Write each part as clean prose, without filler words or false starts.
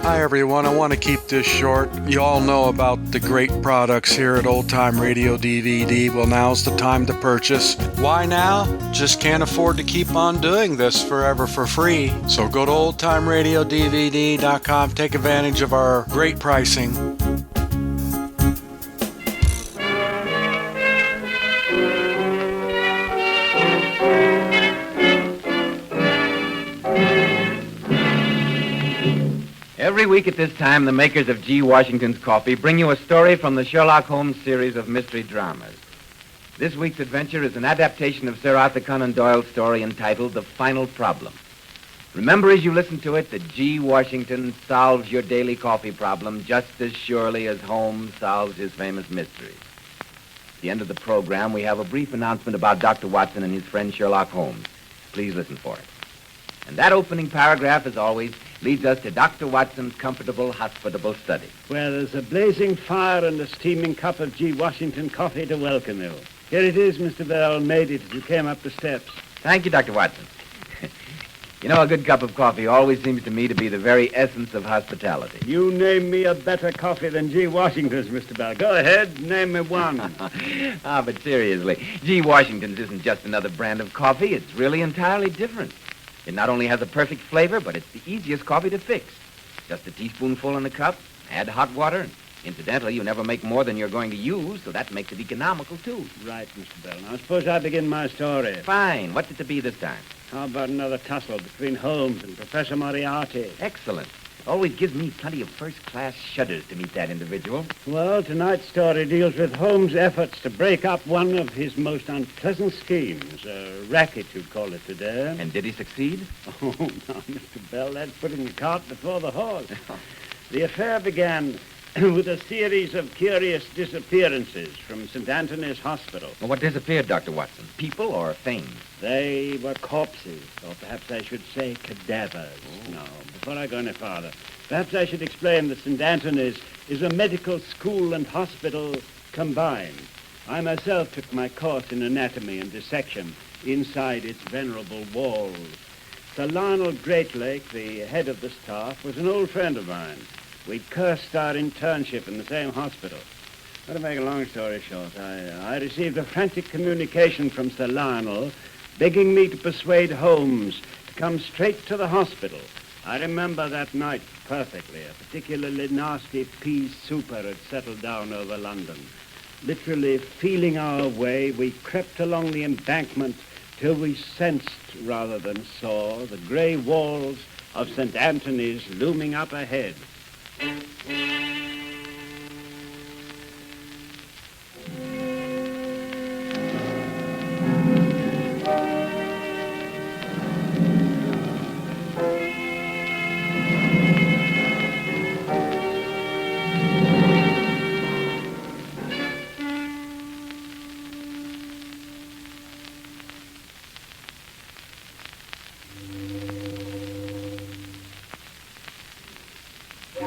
Hi everyone, I want to keep this short. You all know about the great products here at Old Time Radio DVD. Well, now's the time to purchase. Why now? Just can't afford to keep on doing this forever for free. So go to oldtimeradiodvd.com, take advantage of our great pricing. Every week at this time, the makers of G. Washington's Coffee bring you a story from the Sherlock Holmes series of mystery dramas. This week's adventure is an adaptation of Sir Arthur Conan Doyle's story entitled The Final Problem. Remember as you listen to it that G. Washington solves your daily coffee problem just as surely as Holmes solves his famous mysteries. At the end of the program, we have a brief announcement about Dr. Watson and his friend Sherlock Holmes. Please listen for it. And that opening paragraph, as always, leads us to Dr. Watson's comfortable, hospitable study. Where there's a blazing fire and a steaming cup of G. Washington coffee to welcome you. Here it is, Mr. Bell. Made it as you came up the steps. Thank you, Dr. Watson. You know, a good cup of coffee always seems to me to be the very essence of hospitality. You name me a better coffee than G. Washington's, Mr. Bell. Go ahead, name me one. But seriously, G. Washington's isn't just another brand of coffee. It's really entirely different. It not only has a perfect flavor, but it's the easiest coffee to fix. Just a teaspoonful in a cup, add hot water, and incidentally, you never make more than you're going to use, so that makes it economical, too. Right, Mr. Bell. Now, suppose I begin my story. Fine. What's it to be this time? How about another tussle between Holmes and Professor Moriarty? Excellent. Always gives me plenty of first-class shudders to meet that individual. Well, tonight's story deals with Holmes' efforts to break up one of his most unpleasant schemes, a racket, you'd call it today. And did he succeed? Oh, now, Mr. Bell, that's putting the cart before the horse. The affair began with a series of curious disappearances from St. Anthony's Hospital. Well, what disappeared, Dr. Watson? People or things? They were corpses, or perhaps I should say cadavers. Oh. No, before I go any farther, perhaps I should explain that St. Anthony's is a medical school and hospital combined. I myself took my course in anatomy and dissection inside its venerable walls. Sir Lionel Greatlake, the head of the staff, was an old friend of mine. We'd cursed our internship in the same hospital. But to make a long story short, I received a frantic communication from Sir Lionel begging me to persuade Holmes to come straight to the hospital. I remember that night perfectly. A particularly nasty pea super had settled down over London. Literally feeling our way, we crept along the embankment till we sensed, rather than saw, the grey walls of St. Anthony's looming up ahead.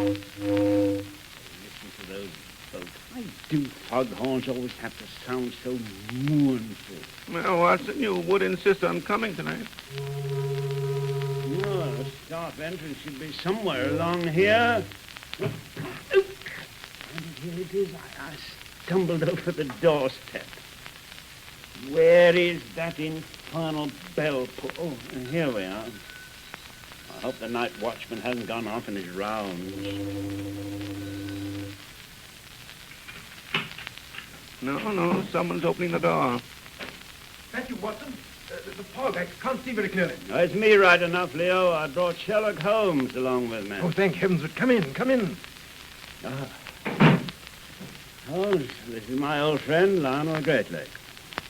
Listen to those boats. Why do foghorns always have to sound so mournful? Well, Watson, you would insist on coming tonight. No, the staff entrance should be somewhere along here. And here it is. I stumbled over the doorstep. Where is that infernal bell pull? Oh, and here we are. I hope the night watchman hasn't gone off in his rounds. No, someone's opening the door. Thank you, Watson. The fog, I can't see very clearly. Oh, it's me right enough, Leo. I brought Sherlock Holmes along with me. Oh, thank heavens, but come in, come in. Holmes, this is my old friend, Lionel Greatlake.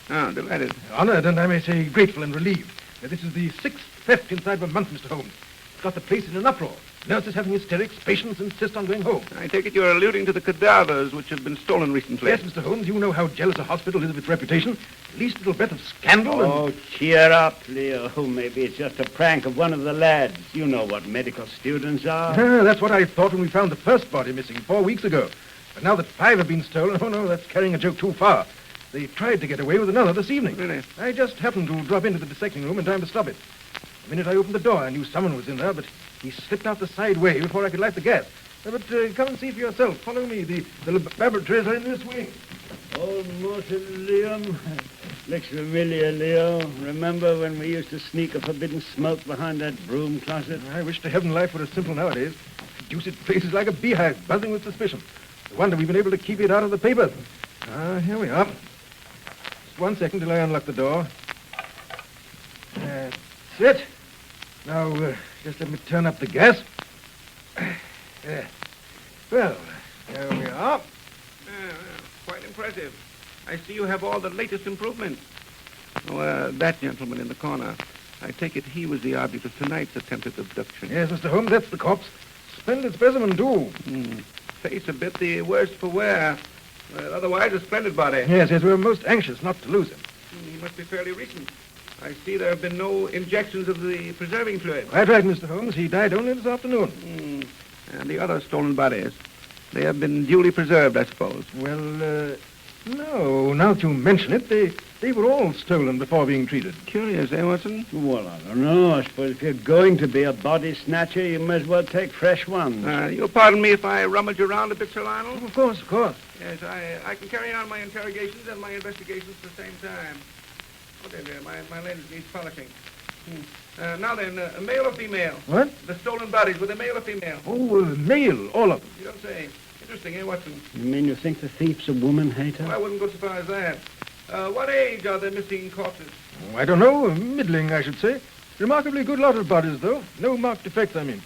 Ah, delighted. Honored, and I may say grateful and relieved. This is the 6th theft inside a month, Mr. Holmes. It's got the place in an uproar. Nurses having hysterics, patients insist on going home. I take it you're alluding to the cadavers which have been stolen recently. Yes, Mr. Holmes, you know how jealous a hospital is of its reputation. The least little breath of scandal and... Oh, cheer up, Leo. Maybe it's just a prank of one of the lads. You know what medical students are. That's what I thought when we found the first body missing 4 weeks ago. But now that 5 have been stolen, oh no, that's carrying a joke too far. They tried to get away with another this evening. Really? I just happened to drop into the dissecting room in time to stop it. The minute I opened the door, I knew someone was in there, but He slipped out the side way before I could light the gas. But come and see for yourself. Follow me. The laboratories are in this wing. Old mausoleum. Looks familiar, Leo. Remember when we used to sneak a forbidden smoke behind that broom closet? I wish to heaven life were as simple nowadays. Deuced place is like a beehive, buzzing with suspicion. No wonder we've been able to keep it out of the papers. Here we are. Just 1 second till I unlock the door. That's it. Now, just let me turn up the gas. Well, there we are. Quite impressive. I see you have all the latest improvements. Oh, that gentleman in the corner. I take it he was the object of tonight's attempted abduction. Yes, Mr. Holmes, that's the corpse. Splendid specimen, too. Face a bit the worse for wear. Otherwise, a splendid body. Yes, we were most anxious not to lose him. He must be fairly recent. I see there have been no injections of the preserving fluid. Quite right, Mr. Holmes. He died only this afternoon. And the other stolen bodies. They have been duly preserved, I suppose. Well, no. Now that you mention it, they were all stolen before being treated. Curious, eh, Watson? Well, I don't know. I suppose if you're going to be a body snatcher, you may as well take fresh ones. You'll pardon me if I rummage around a bit, Sir Lionel? Of course, of course. Yes, I can carry on my interrogations and my investigations at the same time. Okay, dear, my lens needs polishing. Now then, a male or female? What? The stolen bodies, were they male or female? Oh, male, all of them. You don't say. Interesting, eh, Watson? You mean you think the thief's a woman hater? Well, I wouldn't go so far as that. What age are the missing corpses? Oh, I don't know. Middling, I should say. Remarkably good lot of bodies, though. No marked defects, I mean.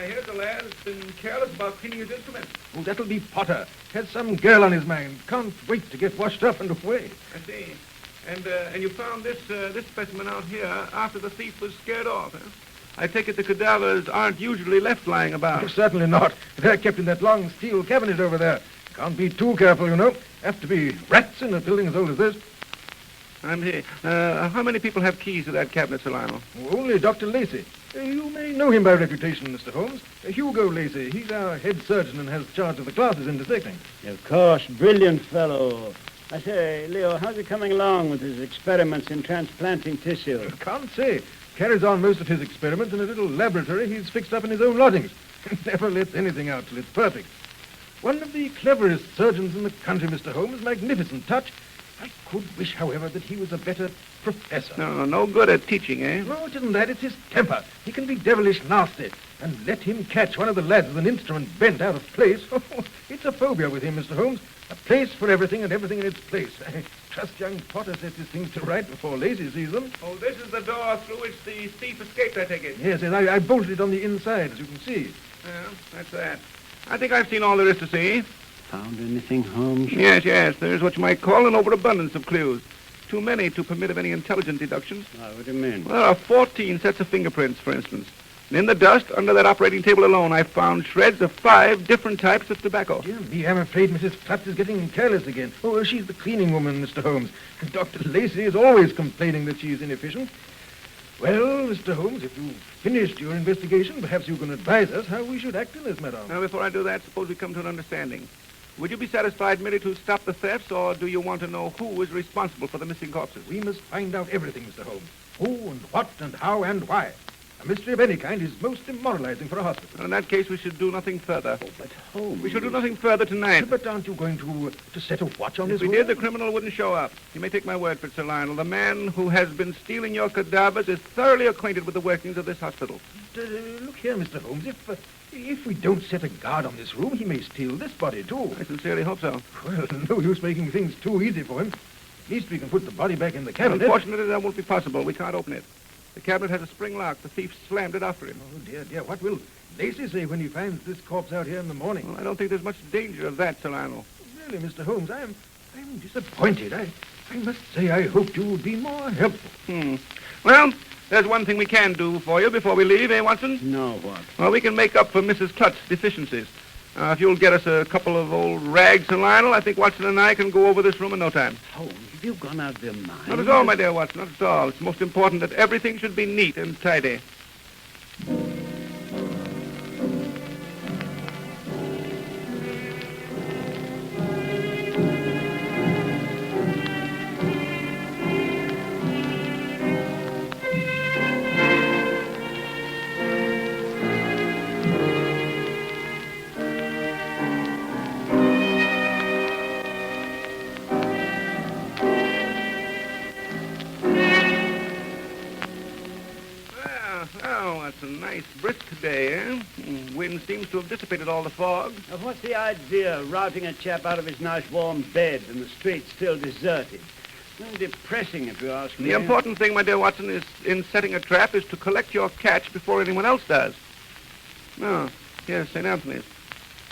Here's a lad who's been careless about cleaning his instruments. Oh, that'll be Potter. Has some girl on his mind. Can't wait to get washed up and away. I see. And you found this specimen out here after the thief was scared off, huh? I take it the cadavers aren't usually left lying about. Oh, certainly not. They're kept in that long steel cabinet over there. Can't be too careful, you know. Have to be rats in a building as old as this. I'm here. How many people have keys to that cabinet, Sir Lionel? Oh, only Dr. Lacey. You may know him by reputation, Mr. Holmes. Hugo Lacey. He's our head surgeon and has charge of the classes in dissecting. Of course, brilliant fellow. I say, Leo, how's he coming along with his experiments in transplanting tissue? Can't say. Carries on most of his experiments in a little laboratory he's fixed up in his own lodgings. Never lets anything out till it's perfect. One of the cleverest surgeons in the country, Mr. Holmes. Magnificent touch. I could wish, however, that he was a better professor. No good at teaching, eh? No, it isn't that. It's his temper. He can be devilish nasty. And let him catch one of the lads with an instrument bent out of place. It's a phobia with him, Mr. Holmes. A place for everything and everything in its place. I trust young Potter sets his things to right before Lacey sees them. Oh, this is the door through which the thief escaped, I take it. Yes, I bolted it on the inside, as you can see. Well, that's that. I think I've seen all there is to see. Found anything, Holmes? Yes. There's what you might call an overabundance of clues. Too many to permit of any intelligent deductions. What do you mean? Well, there are 14 sets of fingerprints, for instance. And in the dust, under that operating table alone, I found shreds of 5 different types of tobacco. Dear me, I'm afraid Mrs. Flutz is getting careless again. Oh, she's the cleaning woman, Mr. Holmes. Dr. Lacey is always complaining that she's inefficient. Well, Mr. Holmes, if you've finished your investigation, perhaps you can advise us how we should act in this matter. Now, before I do that, suppose we come to an understanding. Would you be satisfied merely to stop the thefts, or do you want to know who is responsible for the missing corpses? We must find out everything, Mr. Holmes. Who and what and how and why. A mystery of any kind is most demoralizing for a hospital. Well, in that case, we should do nothing further. Oh, but Holmes... We shall do nothing further tonight. But aren't you going to set a watch on If this we room? did, the criminal wouldn't show up. You may take my word for it, Sir Lionel. The man who has been stealing your cadavers is thoroughly acquainted with the workings of this hospital. Look here, Mr. Holmes. If we don't set a guard on this room, he may steal this body, too. I sincerely hope so. Well, no use making things too easy for him. At least we can put the body back in the cabinet. Unfortunately, that won't be possible. We can't open it. The cabinet has a spring lock. The thief slammed it after him. Oh, dear. What will Lacey say when he finds this corpse out here in the morning? Well, I don't think there's much danger of that, Sir Lionel. Really, Mr. Holmes, I'm disappointed. I must say I hoped you would be more helpful. Well, there's one thing we can do for you before we leave, eh, Watson? No, what? Well, we can make up for Mrs. Clutt's deficiencies. If you'll get us a couple of old rags, Sir Lionel, I think Watson and I can go over this room in no time. Holmes, have you gone out of your mind? Not at all, my dear Watson, not at all. It's most important that everything should be neat and tidy. Brisk day, eh? Wind seems to have dissipated all the fog. Now, what's the idea of routing a chap out of his nice warm bed and the streets still deserted? Depressing, if you ask me. The important thing, my dear Watson, is in setting a trap is to collect your catch before anyone else does. No, here's St. Anthony's.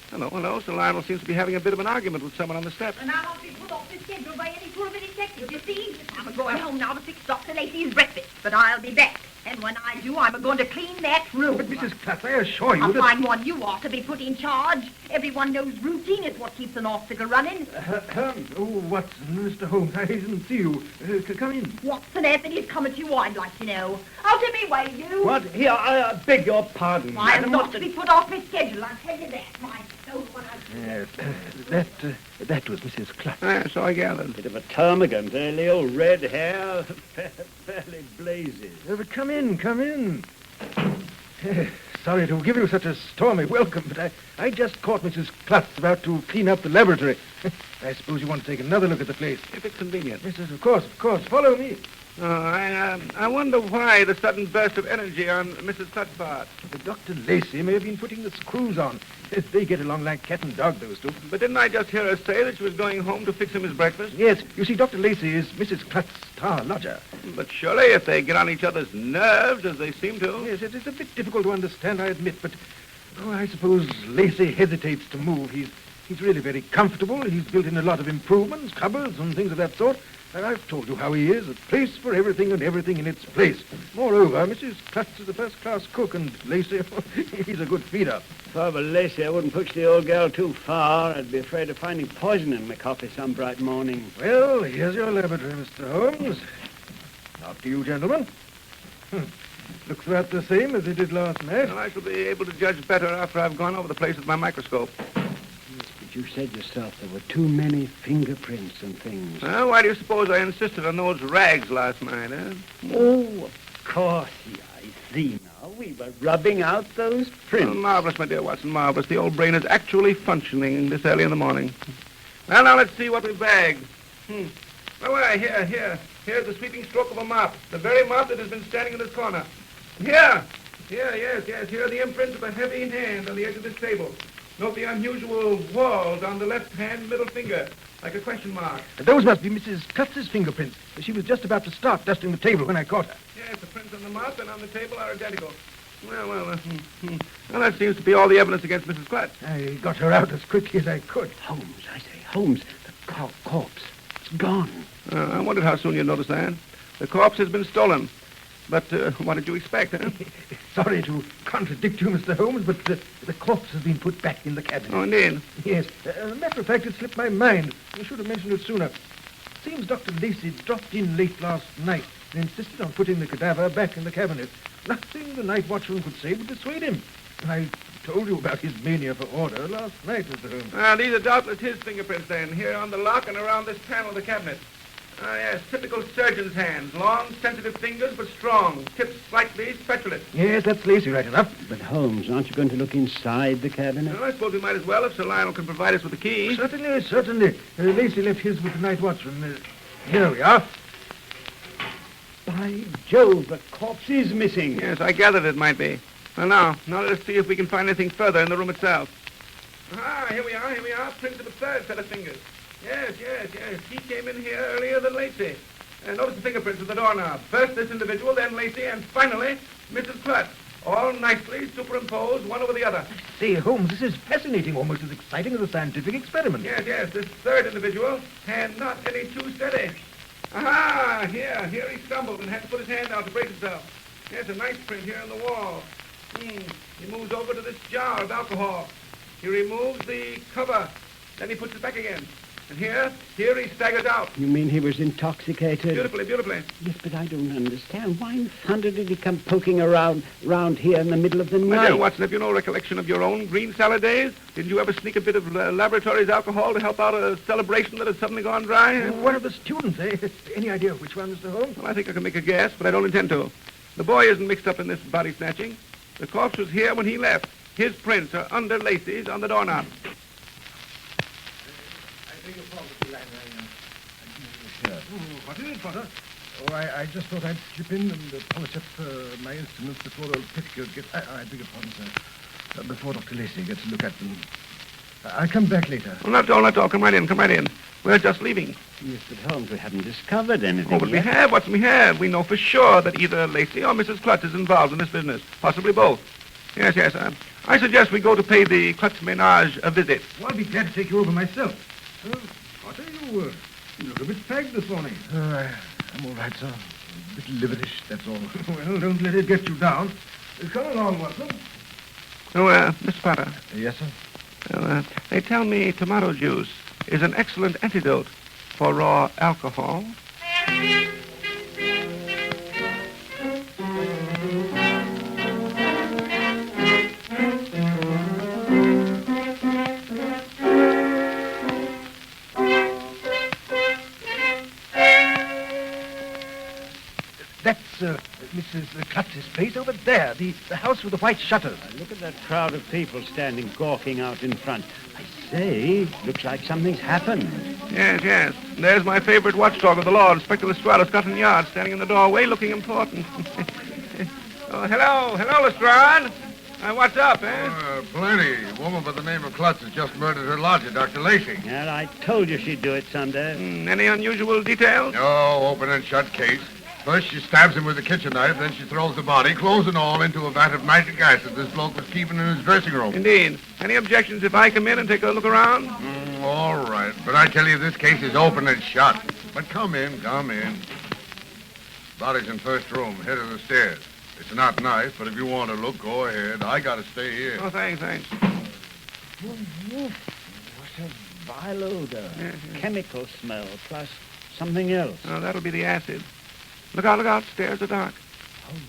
Hello. Sir Lionel seems to be having a bit of an argument with someone on the steps. And I won't be put off the schedule by any sort of a detective, you see. I'm going home now to fix Dr. Lacey's breakfast, but I'll be back. And when I do, I'm going to clean that room. But, Mrs. Clutz, I assure you A that... fine one you ought to be put in charge. Everyone knows routine is what keeps an obstacle running. Watson, Mr. Holmes, I didn't see you. Come in. Watson Anthony's coming to you, I'd like to know. Out of me way, you. What? Here, I beg your pardon. I'm madam. not to be put off my schedule, I'll tell you that. My soul, when I... Yes, that was Mrs. Clutz. So I gathered. Bit of a termagant, eh, Leo? Red hair, fairly blazes. But come in. Sorry to give you such a stormy welcome, but I just caught Mrs. Clutz about to clean up the laboratory. I suppose you want to take another look at the place. If it's convenient. Yes, of course. Follow me. I wonder why the sudden burst of energy on Mrs. Clutz's part. Dr. Lacey may have been putting the screws on. They get along like cat and dog, those two. But didn't I just hear her say that she was going home to fix him his breakfast? Yes, you see, Dr. Lacey is Mrs. Clutz's star lodger. But surely if they get on each other's nerves, as they seem to... Yes, it is a bit difficult to understand, I admit, but I suppose Lacey hesitates to move. He's really very comfortable. He's built in a lot of improvements, cupboards and things of that sort. And I've told you how he is, a place for everything and everything in its place. Moreover, Mrs. Clutz is a first-class cook, and Lacey, he's a good feeder. If I were Lacey, I wouldn't push the old girl too far. I'd be afraid of finding poison in my coffee some bright morning. Well, here's your laboratory, Mr. Holmes. After you, gentlemen. Looks about the same as it did last night. Well, I shall be able to judge better after I've gone over the place with my microscope. But you said yourself there were too many fingerprints and things. Well, why do you suppose I insisted on those rags last night, eh? Oh, of course. Yeah, I see now. We were rubbing out those prints. Oh, marvelous, my dear Watson, marvelous. The old brain is actually functioning this early in the morning. Well, now let's see what we've bagged. Oh, here. Here's the sweeping stroke of a mop. The very mop that has been standing in this corner. Yes. Here are the imprints of a heavy hand on the edge of this table. Note the unusual whorls on the left-hand middle finger, like a question mark. Those must be Mrs. Clutz's fingerprints. She was just about to start dusting the table when I caught her. Yes, the prints on the mop and on the table are identical. Well, that seems to be all the evidence against Mrs. Clutz. I got her out as quickly as I could. Holmes, the corpse. It's gone. I wondered how soon you'd notice that. The corpse has been stolen. But what did you expect, huh? Sorry to contradict you, Mr. Holmes, but the corpse has been put back in the cabinet. Oh, indeed. Yes. As a matter of fact, it slipped my mind. I should have mentioned it sooner. Seems Dr. Lacey dropped in late last night and insisted on putting the cadaver back in the cabinet. Nothing the night watchman could say would dissuade him. I told you about his mania for order last night, Mr. Holmes. These are doubtless his fingerprints, then, here on the lock and around this panel of the cabinet. Yes, typical surgeon's hands. Long, sensitive fingers, but strong. Tips slightly spatulate. Yes, that's Lacey right enough. But, Holmes, aren't you going to look inside the cabinet? Well, I suppose we might as well if Sir Lionel can provide us with the key. Certainly. Lacey left his with the night watchman. Here we are. By Jove, the corpse is missing. Yes, I gathered it might be. Well, now let us see if we can find anything further in the room itself. Here we are. Prints of a third set of fingers. Yes. He came in here earlier than Lacey. Notice the fingerprints of the doorknob. First this individual, then Lacey, and finally Mrs. Clutz. All nicely superimposed one over the other. Say, Holmes, this is fascinating, almost as exciting as a scientific experiment. Yes. This third individual, hand not any too steady. Aha! Here he stumbled and had to put his hand out to brace himself. Yes, a nice print here on the wall. He moves over to this jar of alcohol. He removes the cover. Then he puts it back again. And here he staggers out. You mean he was intoxicated? Beautifully. Yes, but I don't understand. Why in thunder did he come poking around here in the middle of the night? My dear Watson, have you no recollection of your own green salad days? Didn't you ever sneak a bit of laboratory's alcohol to help out a celebration that had suddenly gone dry? One of the students, eh? Any idea which one, Mr. Holmes? Well, I think I can make a guess, but I don't intend to. The boy isn't mixed up in this body snatching. The corpse was here when he left. His prints are under Lacey's on the doorknob. What is it, Potter? Oh, I just thought I'd slip in and polish up my instruments before old Petticoat gets... I beg your pardon, sir. Before Dr. Lacey gets a look at them. I'll come back later. Oh, not at all. Come right in. We're just leaving. Yes, but Holmes, we haven't discovered anything Oh, but yet. we have. What we have? We know for sure that either Lacey or Mrs. Klutz is involved in this business. Possibly both. Yes. I suggest we go to pay the Klutz ménage a visit. Well, I'll be glad to take you over myself. Potter, you look a bit fagged this morning. I'm all right, sir. A bit liverish, that's all. Well, don't let it get you down. Come along, Watson. Oh, Mr. Potter. Yes, sir? Well, they tell me tomato juice is an excellent antidote for raw alcohol. That's Mrs. Klutz's place over there, the house with the white shutters. Look at that crowd of people standing gawking out in front. I say, looks like something's happened. Yes. There's my favorite watchdog of the law, Inspector Lestrade of Scotland Yard, standing in the doorway looking important. Oh, hello, Lestrade. What's up, eh? Plenty. A woman by the name of Klutz has just murdered her lodger, Dr. Lacey. Well, I told you she'd do it someday. Any unusual details? No, open and shut case. First, she stabs him with a kitchen knife, then she throws the body, clothes and all, into a vat of nitric acid this bloke was keeping in his dressing room. Indeed. Any objections if I come in and take a look around? All right. But I tell you, this case is open and shut. But come in. Body's in first room, head of the stairs. It's not nice, but if you want to look, go ahead. I gotta stay here. Oh, thanks. What a vile odor. Chemical smell, plus something else. Oh, that'll be the acid. Look out. Stairs are dark. Holmes.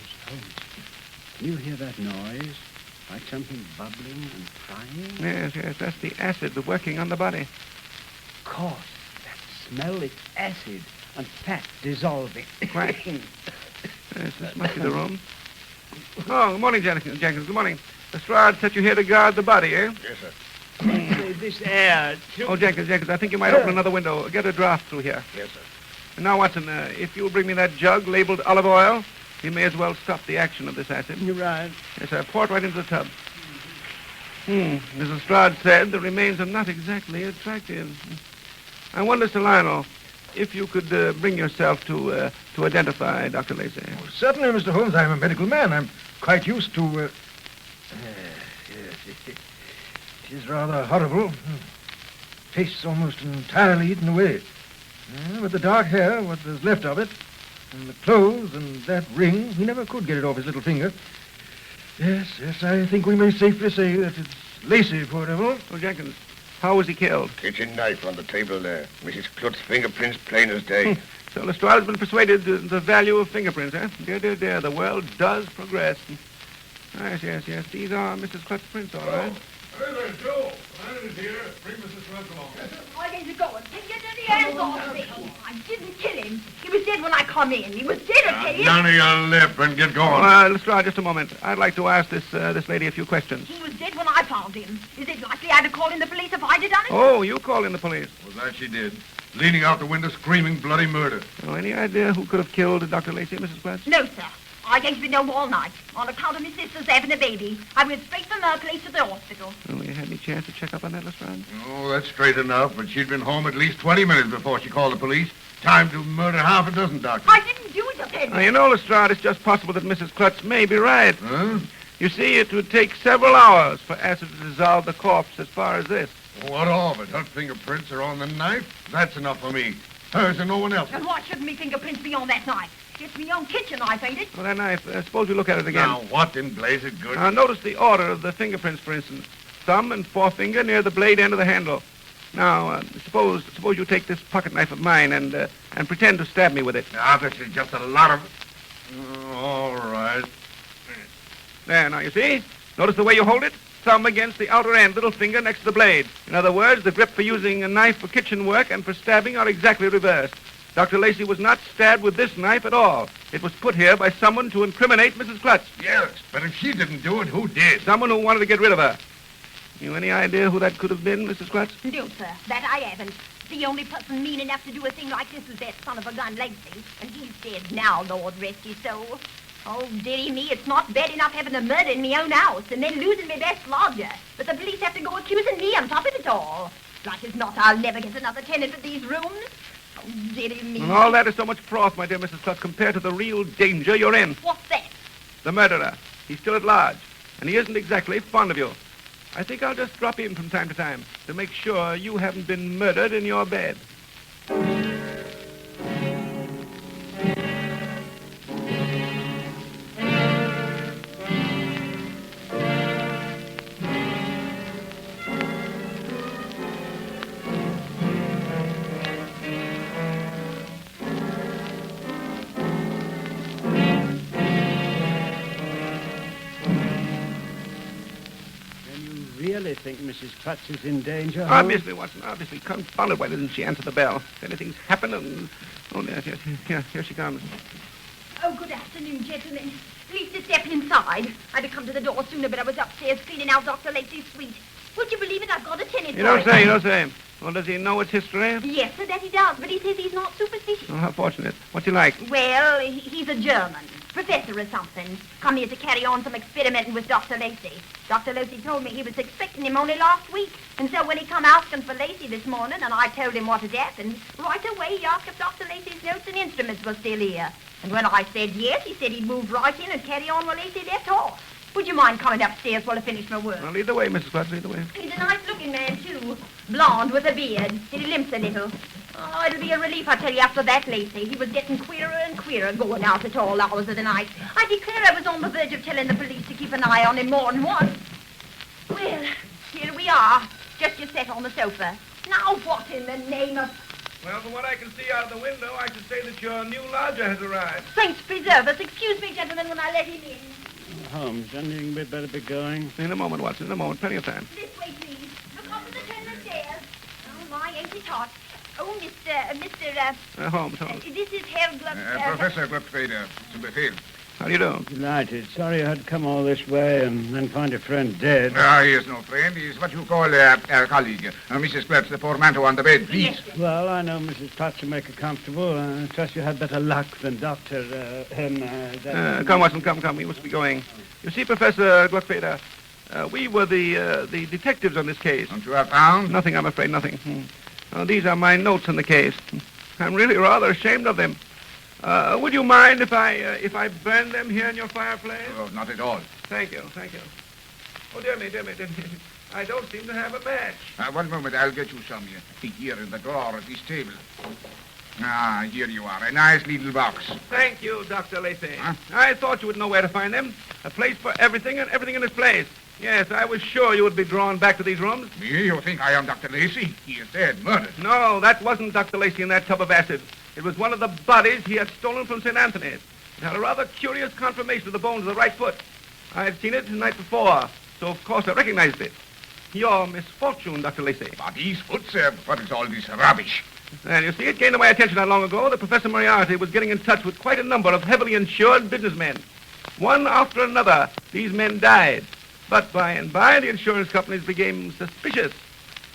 Can you hear that noise? Like something bubbling and frying? Yes. That's the acid working on the body. Of course. That smell, it's acid and fat dissolving. Right. Yes, this must be the room. Oh, good morning, Jenkins. Good morning. Lestrade set you here to guard the body, eh? Yes, sir. This air, too. Oh, Jenkins, I think you might open another window. Get a draft through here. Yes, sir. And now, Watson, if you'll bring me that jug labeled olive oil, you may as well stop the action of this acid. You're right. Yes, sir. Pour it right into the tub. Mrs. Lestrade said the remains are not exactly attractive. I wonder, Sir Lionel, if you could bring yourself to identify Dr. Lacey. Oh, certainly, Mr. Holmes. I'm a medical man. I'm quite used to... Yes, it is rather horrible. Face almost entirely eaten away. With the dark hair, what there's left of it, and the clothes and that ring, he never could get it off his little finger. Yes, I think we may safely say that it's Lacey, poor devil. Oh, Jenkins, how was he killed? Kitchen knife on the table there. Mrs. Klutz's fingerprints plain as day. So Lestrade has been persuaded the value of fingerprints, eh? Dear, the world does progress. Yes. These are Mrs. Klutz's prints, all right. Hey there, Joe. Landon is here. Bring Mrs. Klutz along. I need to go and take your dirty hands off me. I didn't kill him. He was dead when I come in. He was dead, I tell you. None of your lip and get going. Lestrade, just a moment. I'd like to ask this lady a few questions. He was dead when I found him. Is it likely I'd have called in the police if I'd have done it? Oh, you called in the police. Well, that she did. Leaning out the window, screaming bloody murder. Oh, any idea who could have killed Dr. Lacey, Mrs. Klutz? No, sir. I ain't been home all night. On account of my sister's having a baby, I went straight from her place to the hospital. Well, you had any chance to check up on that, Lestrade? Oh, that's straight enough, but she'd been home at least 20 minutes before she called the police. Time to murder half a dozen doctors. I didn't do it, I tell you. Now, you know, Lestrade, it's just possible that Mrs. Klutz may be right. Huh? You see, it would take several hours for acid to dissolve the corpse as far as this. What of it? Her fingerprints are on the knife. That's enough for me. Hers and no one else's. And why shouldn't me fingerprints be on that knife? It's my own kitchen knife, ain't it? Well, that knife, suppose we look at it again. Now, what in blazes good? Notice the order of the fingerprints, for instance. Thumb and forefinger near the blade end of the handle. Now, suppose you take this pocket knife of mine and pretend to stab me with it. Now, this is just a lot of... all right. There, now, you see? Notice the way you hold it? Thumb against the outer end, little finger next to the blade. In other words, the grip for using a knife for kitchen work and for stabbing are exactly reversed. Dr. Lacey was not stabbed with this knife at all. It was put here by someone to incriminate Mrs. Klutz. Yes, but if she didn't do it, who did? Someone who wanted to get rid of her. You any idea who that could have been, Mrs. Klutz? No, sir. That I haven't. The only person mean enough to do a thing like this was that son of a gun, Lacey. And he's dead now, Lord rest his soul. Oh, dearie me, it's not bad enough having a murder in my own house and then losing my best lodger. But the police have to go accusing me on top of it all. Like as not, I'll never get another tenant for these rooms. Oh, dearie me. And all that is so much froth, my dear Mrs. Clutt, compared to the real danger you're in. What's that? The murderer. He's still at large, and he isn't exactly fond of you. I think I'll just drop in from time to time to make sure you haven't been murdered in your bed. Really think Mrs. Clutch is in danger? Holmes? Obviously, Watson, obviously. Confounded, why doesn't she answer the bell? If anything's happened, and... Oh, here she comes. Oh, good afternoon, gentlemen. Please to step inside. I'd have come to the door sooner, but I was upstairs cleaning out Dr. Lacey's suite. Would you believe it? I've got a tenant. You don't say. Well, does he know its history? Yes, sir, that he does, but he says he's not superstitious. Oh, how fortunate. What's he like? Well, he's a German. Professor or something. Come here to carry on some experimenting with Dr. Lacey. Dr. Lacey told me he was expecting him only last week. And so when he come asking for Lacey this morning, and I told him what had happened, right away he asked if Dr. Lacey's notes and instruments were still here. And when I said yes, he said he'd move right in and carry on where Lacey left off. Would you mind coming upstairs while I finish my work? Well, lead the way, Mrs. Clutch, lead the way. He's a nice-looking man, too. Blonde with a beard. He limps a little. Oh, it'll be a relief, I tell you, after that, Lacey. He was getting queerer and queerer going out at all hours of the night. I declare I was on the verge of telling the police to keep an eye on him more than once. Well, here we are. Just you sit on the sofa. Now what in the name of... Well, from what I can see out of the window, I should say that your new lodger has arrived. Saints preserve us. Excuse me, gentlemen, when I let him in. Holmes, don't you think we'd better be going? In a moment, Watson, in a moment. Plenty of time. This way, please. Look up at the turn of the stairs. Oh, my, ain't it hot. Oh, Mr. Holmes. This is Herr Gluck... Professor Gluckfeder, to befehl. How do you do? Delighted. Sorry you had to come all this way and then find your friend dead. He is no friend. He is what you call a colleague. Mrs. Clutch, the portmanteau on the bed, please. Yes, sir. Well, I know Mrs. Clutch will make her comfortable. I trust you had better luck than Dr. Come, Watson, come. We must be going. You see, Professor Gluckfeder, we were the detectives on this case. Don't you have found? Nothing, I'm afraid, nothing. These are my notes on the case. I'm really rather ashamed of them. Would you mind if I burn them here in your fireplace? Oh, not at all. Thank you. Oh, dear me. I don't seem to have a match. 1 moment, I'll get you some here in the drawer of this table. Here you are. A nice little box. Thank you, Dr. Lacey. Huh? I thought you would know where to find them. A place for everything and everything in its place. Yes, I was sure you would be drawn back to these rooms. Me? You think I am Dr. Lacey? He is dead, murdered. No, that wasn't Dr. Lacey in that tub of acid. It was one of the bodies he had stolen from St. Anthony's. It had a rather curious conformation of the bones of the right foot. I had seen it the night before, so of course I recognized it. Your misfortune, Dr. Lacey. Body's foot, sir. What is all this rubbish? And you see, it came to my attention not long ago that Professor Moriarty was getting in touch with quite a number of heavily insured businessmen. One after another, these men died. But by and by, the insurance companies became suspicious.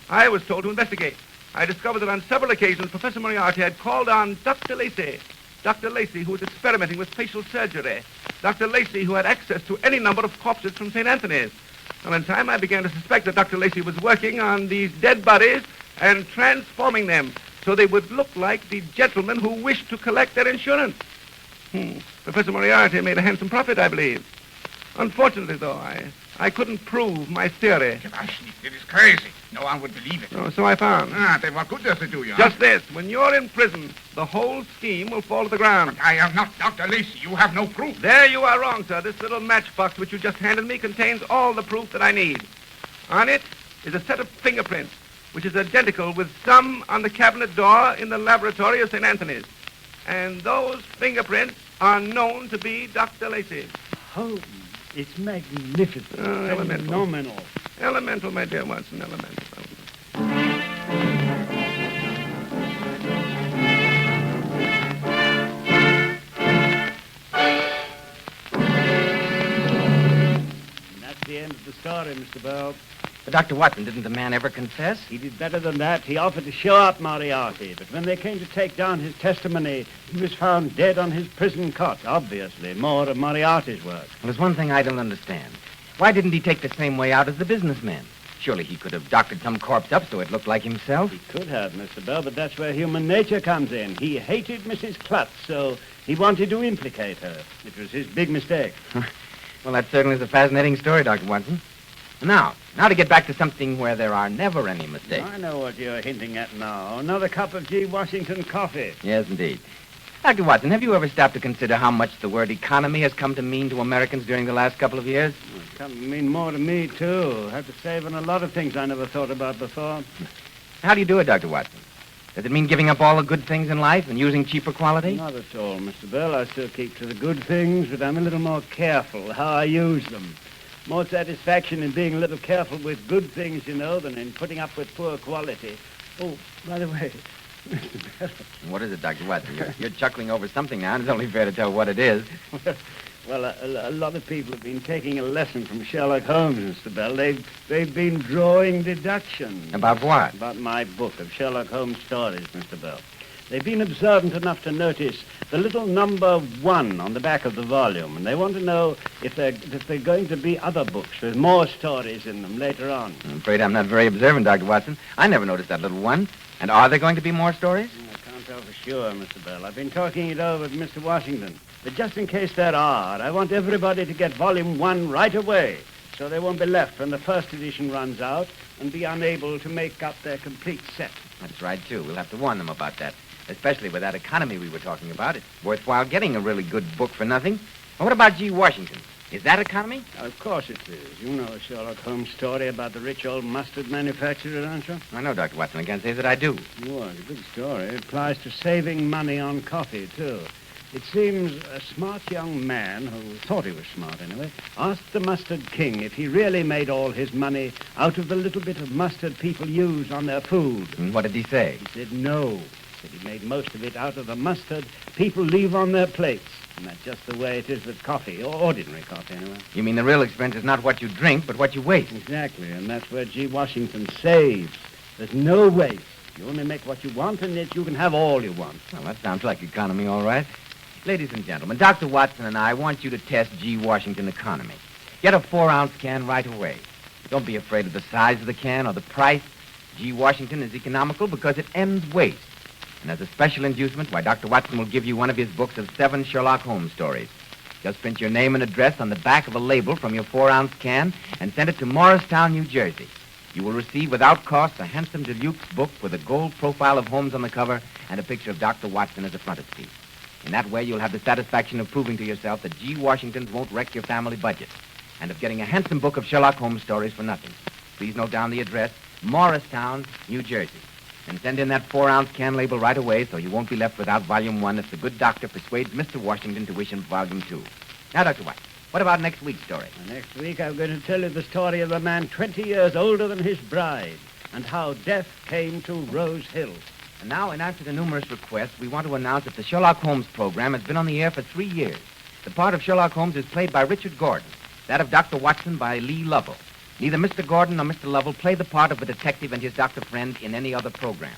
I was told to investigate. I discovered that on several occasions, Professor Moriarty had called on Dr. Lacey. Dr. Lacey, who was experimenting with facial surgery. Dr. Lacey, who had access to any number of corpses from St. Anthony's. Well, in time, I began to suspect that Dr. Lacey was working on these dead bodies and transforming them so they would look like the gentlemen who wished to collect their insurance. Professor Moriarty made a handsome profit, I believe. Unfortunately, though, I couldn't prove my theory. It is crazy. No one would believe it. Oh, so I found. Then what good does it do you? Just this. When you're in prison, the whole scheme will fall to the ground. But I am not Dr. Lacey. You have no proof. There you are wrong, sir. This little matchbox which you just handed me contains all the proof that I need. On it is a set of fingerprints, which is identical with some on the cabinet door in the laboratory of St. Anthony's. And those fingerprints are known to be Dr. Lacey's. Holmes, it's magnificent. Elemental. Phenomenal. Elemental, my dear Watson, elemental. And that's the end of the story, Mr. Bell. But Dr. Watson, didn't the man ever confess? He did better than that. He offered to show up Moriarty, but when they came to take down his testimony, he was found dead on his prison cot. Obviously, more of Moriarty's work. Well, there's one thing I don't understand. Why didn't he take the same way out as the businessman? Surely he could have doctored some corpse up so it looked like himself. He could have, Mr. Bell, but that's where human nature comes in. He hated Mrs. Klutz, so he wanted to implicate her. It was his big mistake. Well, that certainly is a fascinating story, Dr. Watson. Now to get back to something where there are never any mistakes. I know what you're hinting at now. Another cup of G. Washington coffee. Yes, indeed. Dr. Watson, have you ever stopped to consider how much the word economy has come to mean to Americans during the last couple of years? It's come to mean more to me, too. I have to save on a lot of things I never thought about before. How do you do it, Dr. Watson? Does it mean giving up all the good things in life and using cheaper quality? Not at all, Mr. Bell. I still keep to the good things, but I'm a little more careful how I use them. More satisfaction in being a little careful with good things, you know, than in putting up with poor quality. Oh, by the way, Mr. Bell. What is it, Dr. Watson? You're chuckling over something now, and it's only fair to tell what it is. Well, a lot of people have been taking a lesson from Sherlock Holmes, Mr. Bell. They've been drawing deductions. About what? About my book of Sherlock Holmes stories, Mr. Bell. They've been observant enough to notice the little number 1 on the back of the volume, and they want to know if there are going to be other books with more stories in them later on. I'm afraid I'm not very observant, Dr. Watson. I never noticed that little one. And are there going to be more stories? I can't tell for sure, Mr. Bell. I've been talking it over with Mr. Washington. But just in case there are, I want everybody to get volume 1 right away, so they won't be left when the first edition runs out and be unable to make up their complete set. That's right, too. We'll have to warn them about that, especially with that economy we were talking about. It's worthwhile getting a really good book for nothing. Well, what about G. Washington? Is that economy? Of course it is. You know a Sherlock Holmes story about the rich old mustard manufacturer, don't you? I know, Dr. Watson. I can't say that I do. Well, it's a good story. It applies to saving money on coffee, too. It seems a smart young man, who thought he was smart anyway, asked the Mustard King if he really made all his money out of the little bit of mustard people use on their food. And what did he say? He said no. He said he made most of it out of the mustard people leave on their plates. And that's just the way it is with coffee, or ordinary coffee anyway. You mean the real expense is not what you drink, but what you waste? Exactly, and that's where G. Washington saves. There's no waste. You only make what you want, and yet you can have all you want. Well, that sounds like economy, all right. Ladies and gentlemen, Dr. Watson and I want you to test G. Washington economy. Get a 4-ounce can right away. Don't be afraid of the size of the can or the price. G. Washington is economical because it ends waste. And as a special inducement, why, Dr. Watson will give you one of his books of 7 Sherlock Holmes stories. Just print your name and address on the back of a label from your 4-ounce can and send it to Morristown, New Jersey. You will receive without cost a handsome deluxe book with a gold profile of Holmes on the cover and a picture of Dr. Watson as a frontispiece. In that way, you'll have the satisfaction of proving to yourself that G. Washingtons won't wreck your family budget, and of getting a handsome book of Sherlock Holmes stories for nothing. Please note down the address, Morristown, New Jersey, and send in that 4-ounce can label right away so you won't be left without Volume 1 if the good doctor persuades Mr. Washington to wish him Volume 2. Now, Dr. White, what about next week's story? Next week, I'm going to tell you the story of a man 20 years older than his bride and how death came to Rose Hill. And now, in answer to numerous requests, we want to announce that the Sherlock Holmes program has been on the air for 3 years. The part of Sherlock Holmes is played by Richard Gordon, that of Dr. Watson by Lee Lovell. Neither Mr. Gordon nor Mr. Lovell play the part of a detective and his doctor friend in any other program.